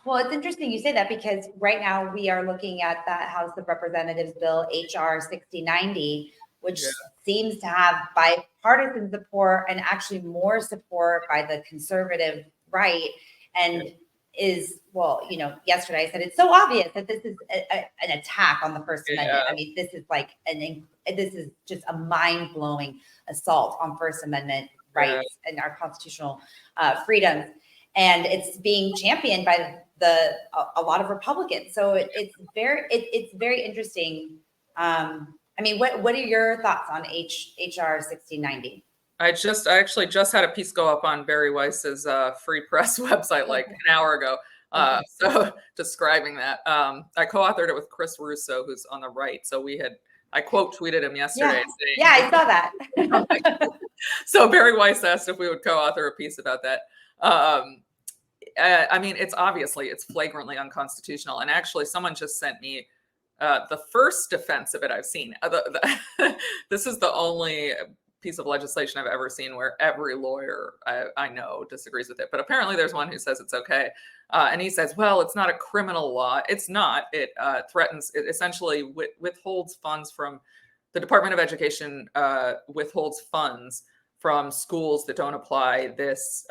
Well, it's interesting you say that because right now we are looking at that House of Representatives bill, HR 6090, which seems to have bipartisan support and actually more support by the conservative right. And is, well, yesterday I said it's so obvious that this is an attack on the First Amendment. I mean, this is like this is just a mind-blowing assault on First Amendment rights and our constitutional freedoms. And it's being championed by a lot of Republicans. So it's very interesting. I mean, what are your thoughts on HR 6090? I actually just had a piece go up on Barry Weiss's Free Press website like an hour ago. So describing that, I co-authored it with Chris Russo, who's on the right. So I quote tweeted him yesterday. Yeah, I saw that. So Barry Weiss asked if we would co-author a piece about that. I mean, it's flagrantly unconstitutional. And actually, someone just sent me the first defense of it I've seen. This is the only piece of legislation I've ever seen where every lawyer I know disagrees with it. But apparently there's one who says it's okay. And he says, well, it's not a criminal law. It's not. It it essentially withholds funds from the Department of Education, withholds funds from schools that don't apply this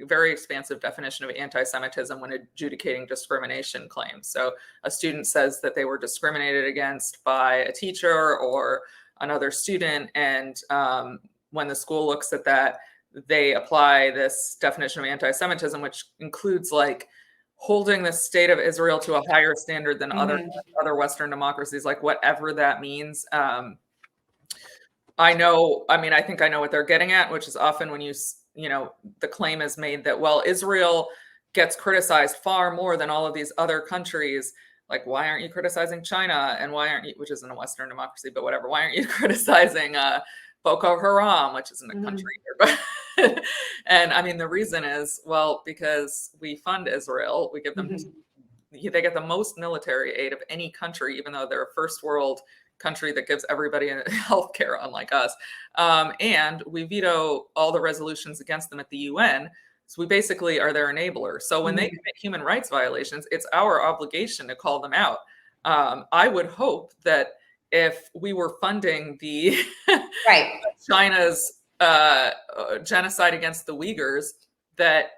very expansive definition of anti-Semitism when adjudicating discrimination claims. So a student says that they were discriminated against by a teacher or another student, and when the school looks at that, they apply this definition of anti-Semitism, which includes like holding the state of Israel to a higher standard than other Western democracies, like whatever that means. I think I know what they're getting at, which is often when the claim is made that, well, Israel gets criticized far more than all of these other countries. Like, why aren't you criticizing China? And why aren't you, which isn't a Western democracy, but whatever, why aren't you criticizing Boko Haram, which isn't a country either? And I mean, the reason is, well, because we fund Israel, we give them, they get the most military aid of any country, even though they're a first world country that gives everybody health care, unlike us. And we veto all the resolutions against them at the UN. So we basically are their enabler. So when they commit human rights violations, it's our obligation to call them out. I would hope that if we were funding the China's genocide against the Uyghurs, that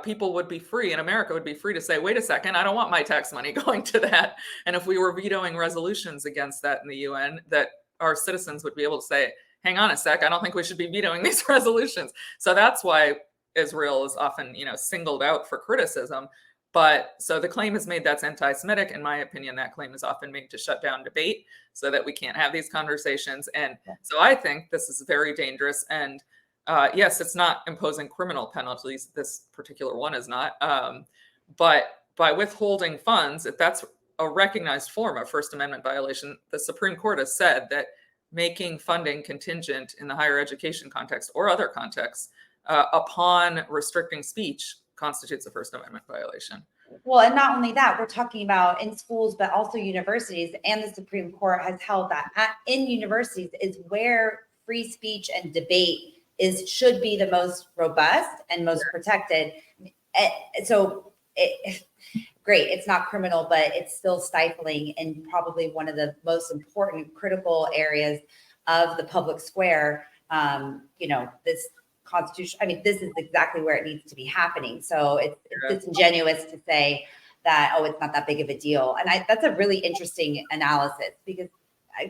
people would be free, and America would be free to say, wait a second, I don't want my tax money going to that. And if we were vetoing resolutions against that in the UN, that our citizens would be able to say, hang on a sec, I don't think we should be vetoing these resolutions. So that's why Israel is often, singled out for criticism. But so the claim is made that's anti-Semitic. In my opinion, that claim is often made to shut down debate so that we can't have these conversations. And so I think this is very dangerous. And yes, it's not imposing criminal penalties. This particular one is not. But by withholding funds, if that's a recognized form of First Amendment violation, the Supreme Court has said that making funding contingent in the higher education context or other contexts upon restricting speech constitutes a First Amendment violation. Well, and not only that, we're talking about in schools, but also universities, and the Supreme Court has held that in universities is where free speech and debate should be the most robust and most protected. So great, it's not criminal, but it's still stifling and probably one of the most important critical areas of the public square. This Constitution, I mean, this is exactly where it needs to be happening. So it's disingenuous to say that, oh, it's not that big of a deal. And that's a really interesting analysis, because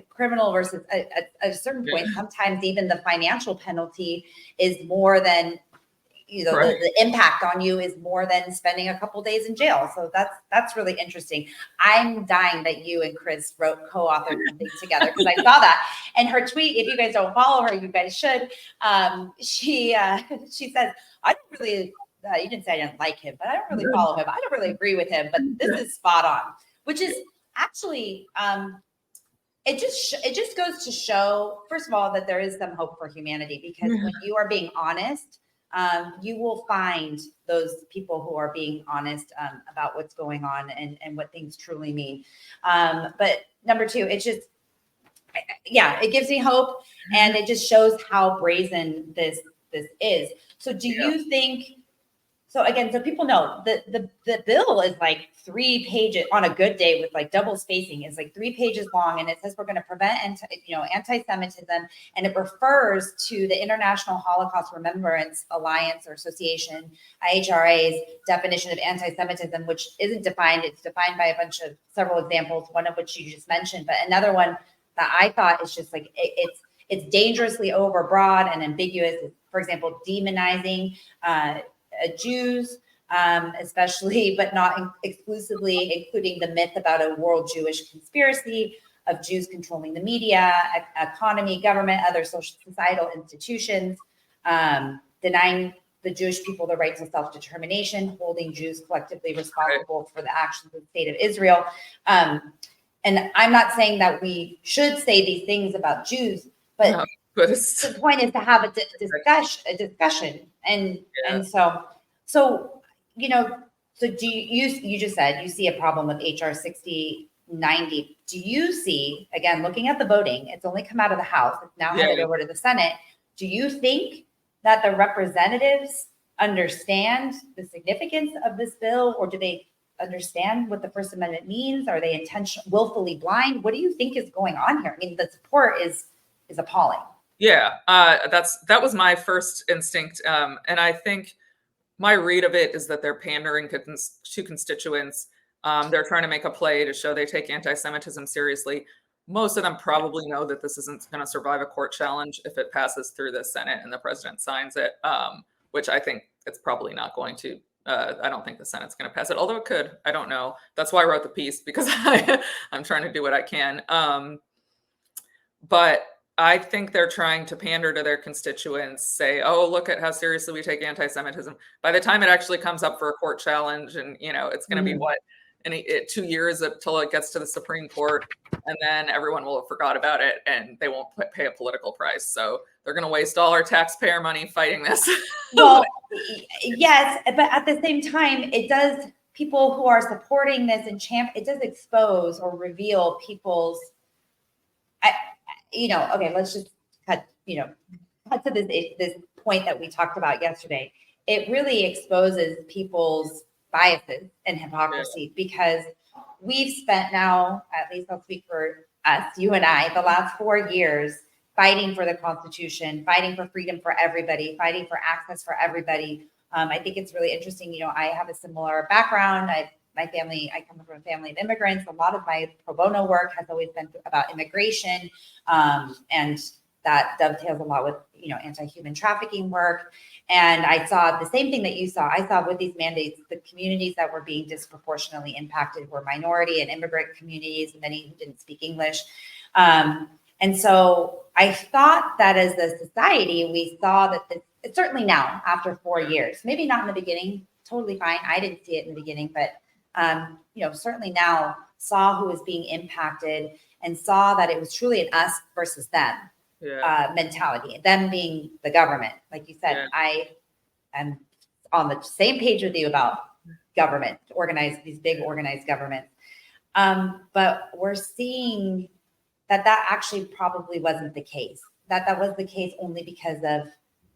criminal versus at a certain point, sometimes even the financial penalty is more than, the impact on you is more than spending a couple days in jail. So that's really interesting. I'm dying that you and Chris co-authored something together, because I saw that. And her tweet, if you guys don't follow her, you guys should. She says, I don't really, you didn't say I didn't like him, but I don't really follow him. I don't really agree with him, but this is spot on, which is actually, it just goes to show, first of all, that there is some hope for humanity, because when you are being honest, you will find those people who are being honest about what's going on and what things truly mean. But number two, it gives me hope, and it just shows how brazen this is. So do you think So again, so people know the bill is like 3 pages on a good day with like double spacing is like 3 pages long, and it says we're going to prevent anti-Semitism, and it refers to the International Holocaust Remembrance Alliance or Association, IHRA's definition of anti-Semitism, which isn't defined. It's defined by a bunch of several examples, one of which you just mentioned, but another one that I thought is just like it's dangerously overbroad and ambiguous. For example, demonizing Jews, especially, but not exclusively, including the myth about a world Jewish conspiracy of Jews controlling the media, economy, government, other social societal institutions, denying the Jewish people the right to self-determination, holding Jews collectively responsible for the actions of the state of Israel. And I'm not saying that we should say these things about Jews, but No, but it's, the point is to have a discussion. And so so do you just said you see a problem with HR 6090. Do you see, again, looking at the voting, it's only come out of the House, it's now headed over to the Senate. Do you think that the representatives understand the significance of this bill, or do they understand what the First Amendment means? Are they willfully blind? What do you think is going on here? I mean, the support is appalling. Yeah, that was my first instinct, and I think my read of it is that they're pandering to constituents. They're trying to make a play to show they take anti-Semitism seriously. Most of them probably know that this isn't going to survive a court challenge if it passes through the Senate and the president signs it, which I think it's probably not going to. I don't think the Senate's going to pass it, although it could. I don't know. That's why I wrote the piece, because I'm trying to do what I can. But I think they're trying to pander to their constituents, say, oh, look at how seriously we take anti-Semitism. By the time it actually comes up for a court challenge, and it's going to be 2 years until it gets to the Supreme Court, and then everyone will have forgot about it and they won't pay a political price. So they're going to waste all our taxpayer money fighting this. Well, yes, but at the same time, it does, people who are supporting this and it does expose or reveal people's, okay, let's just cut to this point that we talked about yesterday. It really exposes people's biases and hypocrisy, because we've spent now, at least I'll speak for us, you and I, the last 4 years fighting for the Constitution, fighting for freedom for everybody, fighting for access for everybody. I think it's really interesting. I have a similar background. I come from a family of immigrants. A lot of my pro bono work has always been about immigration, and that dovetails a lot with anti-human trafficking work. And I saw the same thing that you saw. I saw with these mandates, the communities that were being disproportionately impacted were minority and immigrant communities, many who didn't speak English. And so I thought that as a society, we saw that certainly now, after 4 years, maybe not in the beginning, totally fine. I didn't see it in the beginning, but certainly now saw who was being impacted and saw that it was truly an us versus them mentality, them being the government. Like you said, I am on the same page with you about government, these big organized governments. But we're seeing that actually probably wasn't the case, that was the case only because of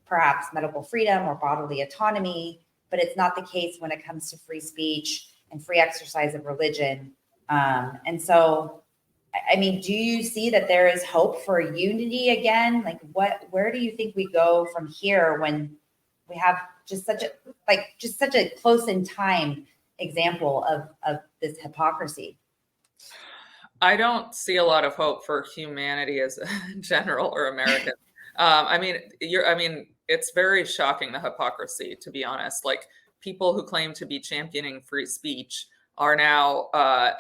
perhaps medical freedom or bodily autonomy, but it's not the case when it comes to free speech and free exercise of religion. And so, I mean, do you see that there is hope for unity again? Like, where do you think we go from here when we have just such a close in time example of this hypocrisy? I don't see a lot of hope for humanity as a general or American. It's very shocking, the hypocrisy, to be honest. Like, people who claim to be championing free speech are now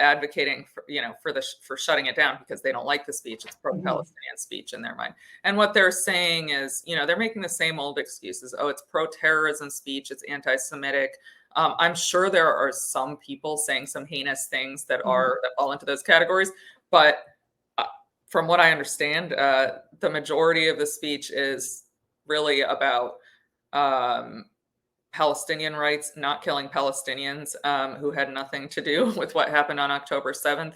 advocating for shutting it down because they don't like the speech. It's pro-Palestinian speech in their mind. And what they're saying is, they're making the same old excuses. Oh, it's pro-terrorism speech. It's anti-Semitic. I'm sure there are some people saying some heinous things that fall into those categories. But from what I understand, the majority of the speech is really about Palestinian rights, not killing Palestinians who had nothing to do with what happened on October 7th.